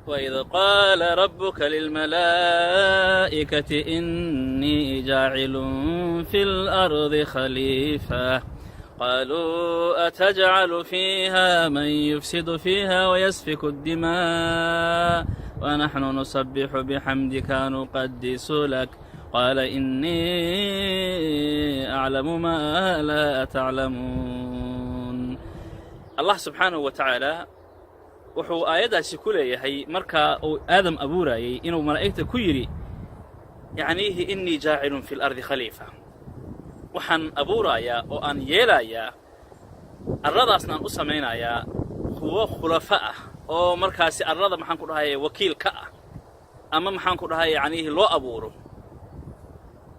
وإذ قال ربك للملائكة إني جاعل في الأرض خليفة قالوا أتجعل فيها من يفسد فيها ويسفك الدماء ونحن نسبح بحمدك ونقدس لك قال إني أعلم ما لا تعلمون. الله سبحانه وتعالى wuxuu aayadaasi ku leeyahay marka uu aadam abuurayay inuu malaa'igta ku yiri yaanihi inni jaa'ilun fil ardi khalifa waxaan abuurayaa oo aan yeelayaa arradaasna aan u samaynayaa kuwa khulafa ah oo markaasi arrada maxaan ku dhahay wakiil ka ah ama maxaan ku dhahay yaanihi loo abuuro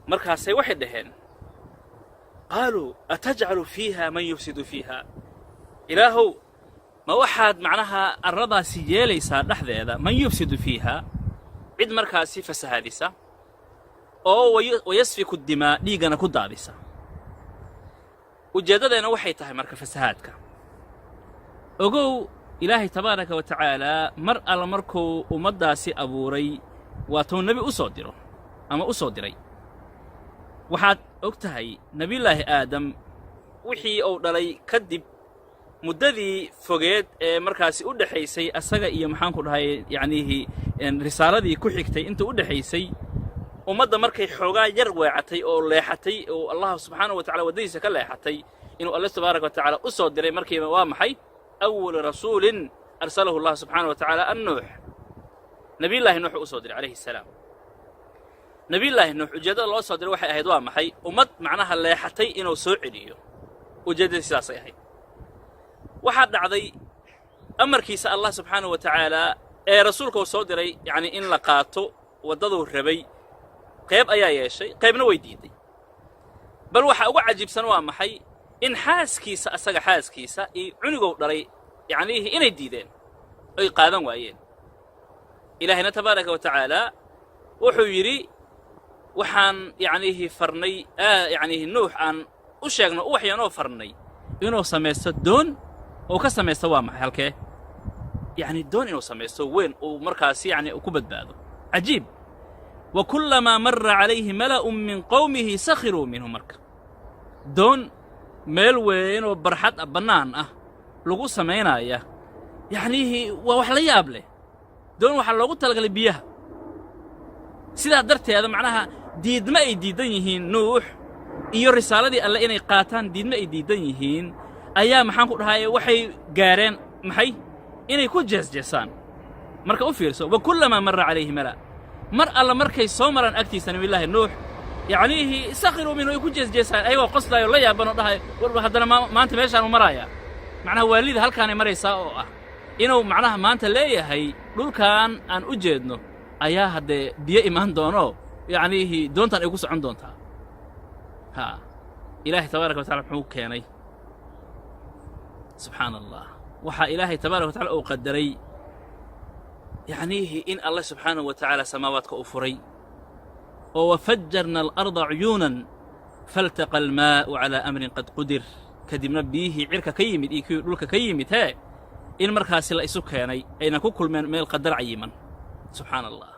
markaasay waxay dhaheen qaalu ataj'alu fiiha man yufsidu fiiha ilaahu ما واحد معناها الرضا سيالي صار لحظة من يفسد فيها عد مركاسي فسهادسة أو ويسفك الدماء ليقنا كدادسة وجددنا وحيتها مركا فسهادك أقول إلهي تبارك وتعالى مرأة المركو ومداسي أبوري واتو النبي أصدره أما أصدري وحاد أكتهي نبي الله آدم وحي أو دلي كدب muddadii fogeed ee markaasi u dhaxaysay asaga iyo maxaan ku dhahay yaanihi risaaladii ku xigtay inta u dhaxaysay ummadda markay xoogaa yar weecatay oo leexatay oo Allah subhanahu wa ta'ala wadadiisa ka leexatay inuu Allah tabaaraka wa ta'ala u soo diray markiiba waa maxay awwal rasuulin arsalahu Allah subhanahu wa ta'ala an-nuh nabi Allah nuh u soo diray alayhi salaam nabi Allah nuh ujeedada loo soo diray waxay ahayd waa maxay ummad macnaha leexatay inuu soo celiyo ujeedada sidaas ay ahayd waxaa dhacday amarkiisa Allah subhanahu wa ta'ala ee rasuulka soo diray yaani in la qaato wadaduu rabay qayb ayaa yeeshay qaybna way diiday bal waxa ugu cajiibsan waa maxay in xaaskiisa asaga xaaskiisa ee cunigow dhalay yaani inay diideen ay qaadan waayeen ilaahina tabaaraka wa ta'ala wuxuu yiri waxaan yaani farnay yaani nuux aan u sheegno waxyaanoo farnay inuu sameeyo doon oo ka sameeyay waa maxay halkee yaani doon inuu sameeyo weyn oo markaas yaani ku badbaado ajiib wa kullama marra alayhi mala'un min qawmihi sakhiru minhu marka doon meel weyn oo barxad banaan ah lagu sameeynaya yaani waa wax la yaab leh doon waxa loogu talagalay biyaha sida darteeda macnaha diidma ay diidan yihiin nuux iyo risaaladii alle inay qaataan diidma ay diidan yihiin ayaa maxaan ku dhahay waxay gaareen maxay inay ku jeesjeesaan marka u fiirso wa kullama marra alayhi mala mar alla markay soo maran agtiisa nabi ilaahi nuux yaanihi sakhiru minhu ku jeesjeesaan ayagoo qoslayo la yaabano dhahay war hadana maanta meeshaan u maraya macnaha waalida halkaan ay maraysaa oo ah inuu macnaha maanta leeyahay dhulkaan aan u jeedno ayaa hadee biyo imaan doono yaanihi doontan ay ku socon doontaa ha ilaahi tabaaraka wa ta'ala wuxuu keenay سبحان الله وحا إلهي تبارك وتعالى أو قدري يعنيه إن الله سبحانه وتعالى سماواتك أفري وفجرنا الأرض عيونا فالتقى الماء على أمر قد قدر كدم نبيه عرك كيمت إيكولك كيمت هاي إن مركز لا يسوك يعني أين كل من القدر عيما سبحان الله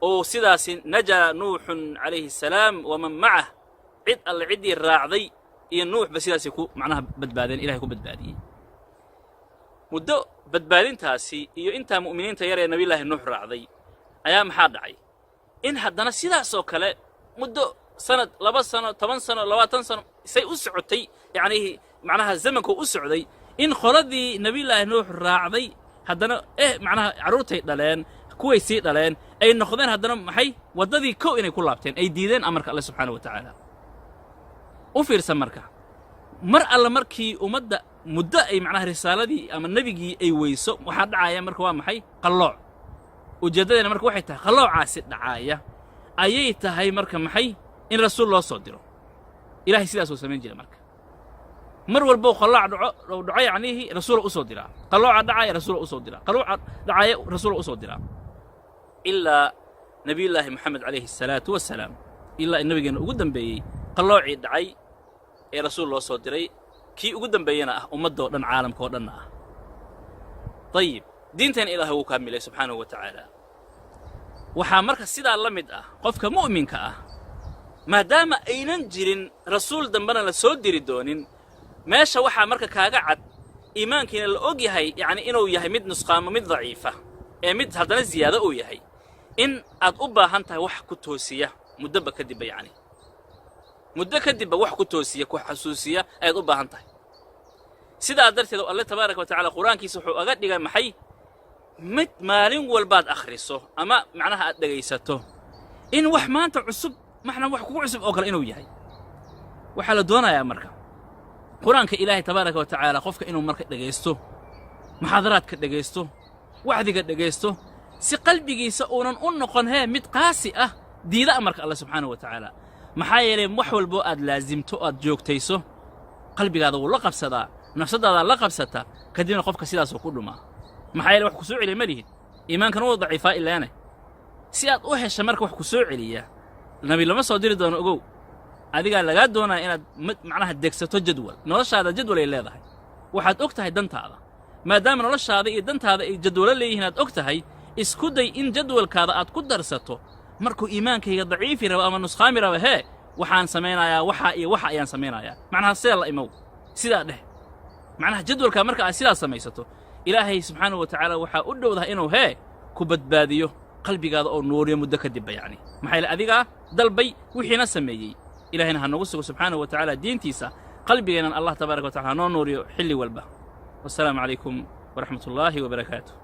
أو سداس نجا نوح عليه السلام ومن معه عد العدي الراعضي iyo nuux basidaas ku macnaha badbaadeen ilaahay ku badbaadiyay muddo badbaadintaasi iyo inta muuminiinta yar ee nabi ilaahay nuux raacday ayaa maxaa dhacay in haddana sidaas oo kale muddo sanad 2 sano 10 sano 20 sano say u socotay yaani macnaha zamanku u socday in qoladii nabi ilaahay nuux raacday haddana macnaha caruurtay dhaleen kuway sii dhaleen ay noqdeen haddana maxay wadadii koow inay ku laabteen ay diideen amarka Allah subhanahu wa ta'ala وفيرسا مركا مر الله مركي ومدة مدة أي معناها رسالة دي أما النبي أي ويسو وحد دعاية مركا وامحي قلوع وجددنا مركا وحيتها قلوع عاسد دعاية أييتها هاي مركا محي إن رسول الله صدره إلهي سيدة سوى سمين جيلا مركا مر والبو قلوع دعاية عنيه رسول أصدره قلوع دعاية رسول أصدره قلوع دعاية رسول أصدره إلا نبي الله محمد عليه الصلاة والسلام إلا النبي كان قدام بي قلوعي دعاي ee rasuul loo soo diray kii ugu dambeeyana ah ummadda oo dhan caalamka oo dhan ah tayib diintan ilaahay wuu kaamilay subxaanahu wa tacaala waxaa marka sidaa la mid ah qofka mu'minka ah maadaama aynan jirin rasuul dambana la soo diri doonin meesha waxaa marka kaaga cad iimaankiina la og yahay yacni inuu yahay mid nusqaamo mid daciifa ee mid haddana ziyaado uu yahay in aad u baahan tahay wax ku toosiya muddoba kadibba yacni muddo kadibba wax ku toosiya ku xasuusiya ayaad u baahan tahay sidaa darteed alle tabaaraka wa tacaala qur-aankiisa wuxuu aga dhigay maxay mid maalin walbaad akhriso ama macnaha aad dhegaysato in wax maanta cusub maxna wax kugu cusub oo kale inuu yahay waxaa la doonayaa marka qur-aanka ilaahay tabaaraka wa tacaala qofka inuu marka dhegaysto muxaadaraadka dhegaysto wacdiga dhegaysto si qalbigiisa uunan u noqon mid qaasi ah diida amarka alle subxaanahu wa tacaala maxaa yeelay wax walboo aad laasimto aad joogtayso qalbigaada wuu la qabsadaa nafsadaada la qabsata kadibna qofka sidaasuu ku dhumaa maxaa yeelay wax ku soo celiya ma lihid iimaankana wuu daciifaa ilaane si aad u hesha marka wax ku soo celiya nabi lama soo diri doono ogow adigaa lagaa doonaya inaad macnaha degsato jadwal noloshaada jadwal ay leedahay waxaad og tahay dantaada maadaama noloshaada iyo dantaada ay jadwalo leeyihiin aad og tahay isku day in jadwalkaada aad ku darsato markuu iimaankayga daciifi rabo ama nusqaami rabo waxaan samaynayaa waxa iyo waxa ayaan samaynayaa macnaha sida la imow sidaa dheh macnaha jadwalka marka aad sidaas samaysato ilaahay subxaanahu wa tacaala waxaa u dhowdahay inuu ku badbaadiyo qalbigaada oo nuuriyo muddo kadibba yacni maxaa yeele adigaa dalbay wixiina sameeyey ilaahayna ha nagu sugo subxaanahu wa tacaala diintiisa qalbigeennan allah tabaaraka wa tacala ha noo nuuriyo xilli walba wassalaamu calaykum waraxmat ullaahi wabarakaatuh